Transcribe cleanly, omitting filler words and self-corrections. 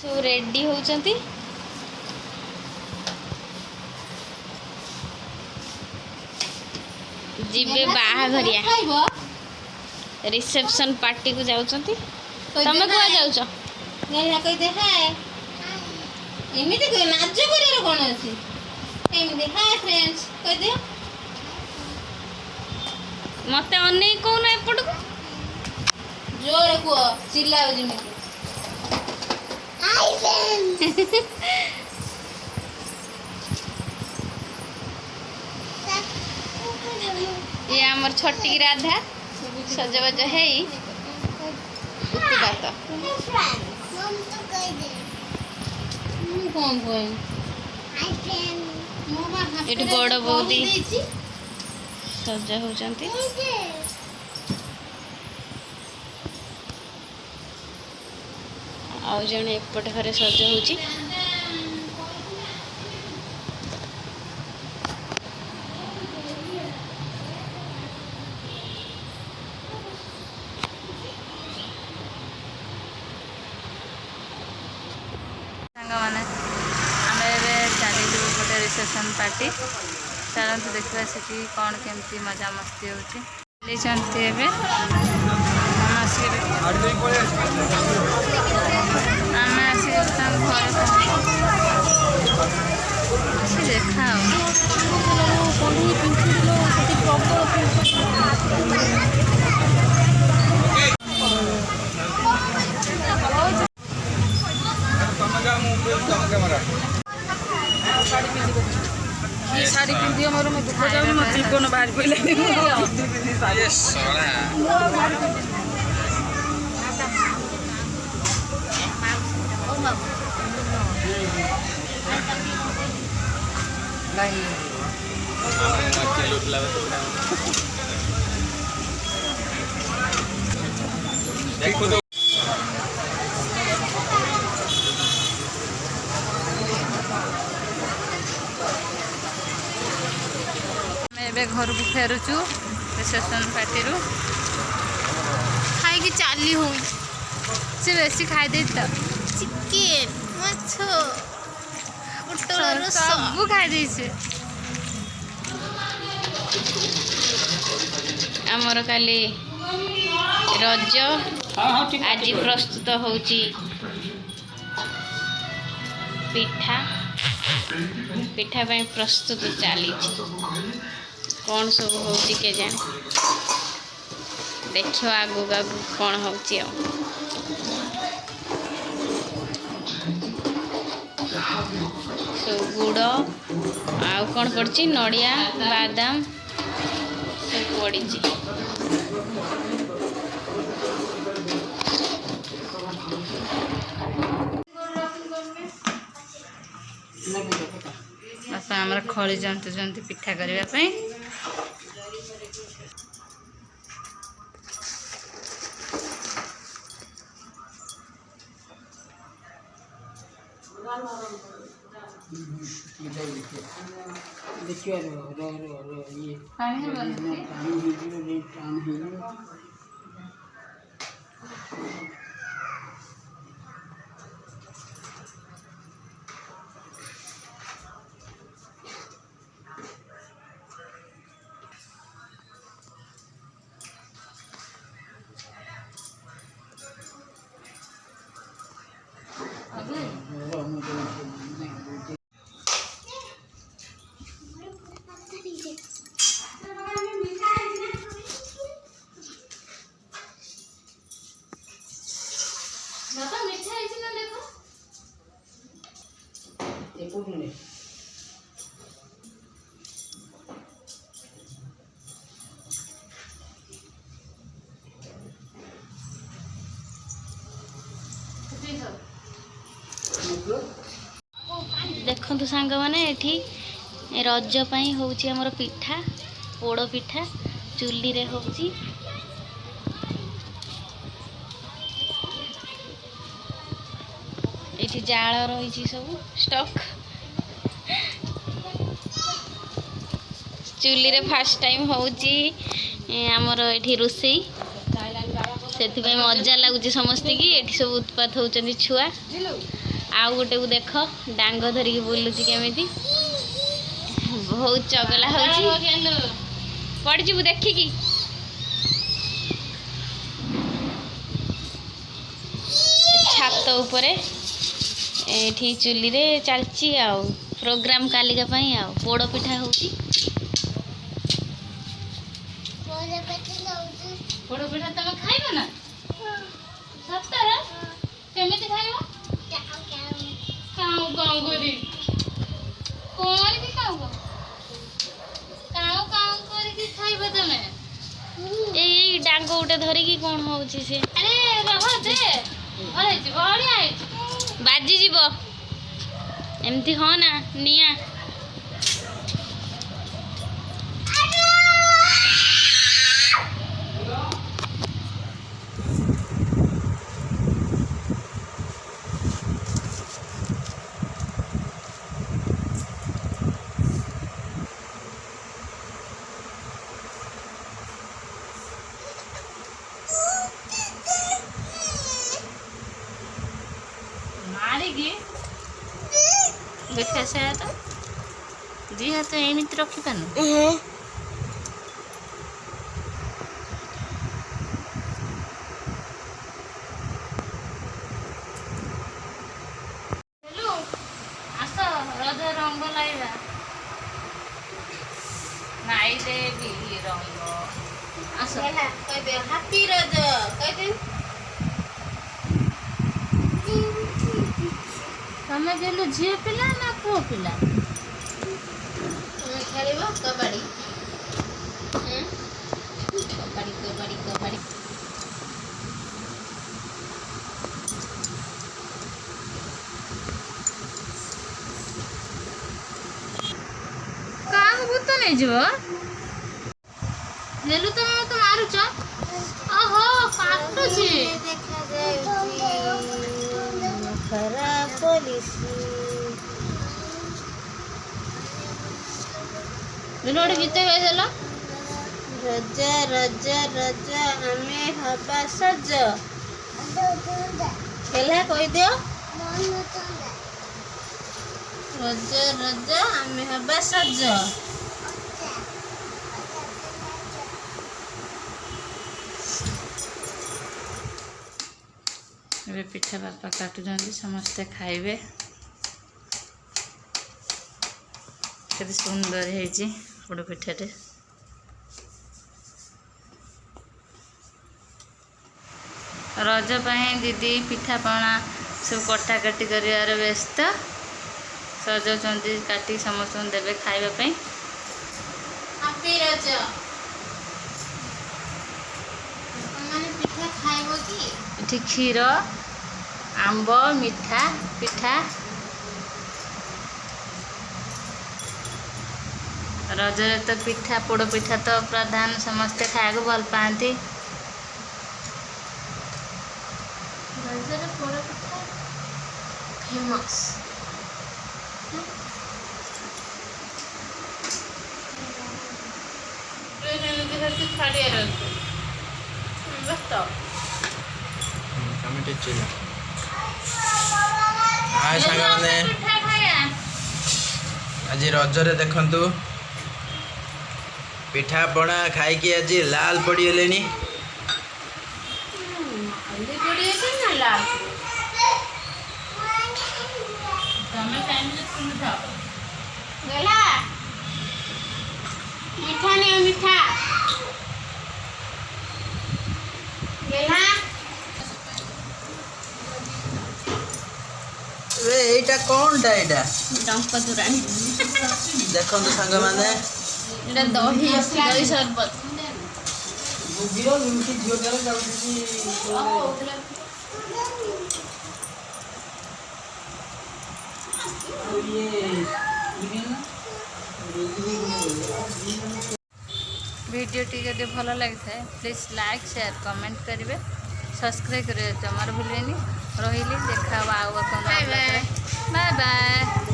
सब रेडी होचंती जीवे बाहाघरिया reception party को जाउचंती। तमे कुआ जाउछ? नेहा कहि दे हाय। एमिति कोइ नाच करियार कोन अछि? एमिति हाय फ्रेंड्स कहि दे। मते अनै कोन एपट को जोर को चिल्लाओ जिमिति हाय फ्रेंड्स। ये हमर छोटी राधा सजवज है उत्तिबात कौन कोई एट बड़ बौदी सजा होचंती। आउ जने एपट घरे सज होची। मैंने आम चलू गोटे रिसेप्शन पार्टी चलते देखा सीटी कौन केमती मजा मस्ती होती आम आसी देखा साड़ी पिंधियो मोर में दुख जाउ न त्रिकोण बाहर पइले ये सोळा नहीं मक्की लूट लावे देखो तो घर को फेरुचु रिसेप्शन पार्टी रू खाई चली हूँ से बेसी खाई दे तो चिकेन माछ उटल सब खाई दे से आमर काली रज आज प्रस्तुत होची पिठा पिठा ପାଇଁ प्रस्तुत चली कौन सब होची के जाने देखियो आगु आगु कौन होची सब गुड़ आउ कौन पड़ी नड़िया बादाम सब पड़ी बापा खड़ी जंतुजंतु पिठा करने देखिए रो ये बाबा मीठा है ना देखो ये पूछ ले देखु सांग मैंने ये रज पाई होची हमर पिठा पोड़ पिठा चुली रे होची ये जाल रही सब स्टॉक चुली रे फास्ट टाइम होची हमर ये रोसई से मजा लगुच समस्त की ये सब उत्पात होती छुआ आउ गोटे को देख डांग धरिकी बुलुची केमी बहुत चगला हो पड़ जीवु देखिकी छात उपरे एठी चुली रे चलची आउ प्रोग्राम कालिका पई आउ पोड़ पिठा होची पोड़ पिठा तमे खाइबो ना सत्तर केमिति खाइबो काऊ काऊ करी कोन की काऊ काऊ काऊ करी की खाइबो तमे ए डांग उटे धरिकी कोन होची से अरे रह दे अरे जी बढ़िया है बाजी जीव एमती हो ना निया देखा से तो दी हाथ एमती रखी पानु आस रज रंग लाइबा नाई देवी रंग आस कहबे हैप्पी रज कहते तमे गेलु झिए पिला ना पुओ पिला खेलिबो कबड्डी कबड्डी कबड्डी कबड्डी काम भूत नहीं जीव लेलु तमे तो मारुच ओहो काटुची देखा जाउची खराब पुलिस बिनोड़ गीत गाइदेल रजा रजा रजा हमें हवा सज खेला कह दियो रजा रजा हमें हवा सज ए पिठा बापा काटुं समस्ते खाइबे केते सुंदर है पोड़ पिठाटे रज पाई दीदी पिठा पଣା सब कटाकटी कर व्यस्त सजाउछन्ती काटी समस्त देवे खाइबा हैप्पी रज माने पिठा खाइबो की इठी क्षीर आंब मिठा पिठा रजरे तो पिठा पोड़ पिठा तो प्रधान समस्ते खाया भल पाती रजरे पोड़ पिठा फेमस हाय सागने आज रजरे देखंतु पिठा पଣା खाई आज लाल पड़गले मीठा नहीं मीठा एटा कौन टा एटा टंका दुरानी देखो तो संग माने एटा दही दही शरबत बुगिरो निमकी जियो करे जाउची वीडियो टी जब भल लगी था प्लीज लाइक शेयर कमेंट करेंगे सब्सक्राइब करेंगे जमार भूलें रही देखा बाय बाय।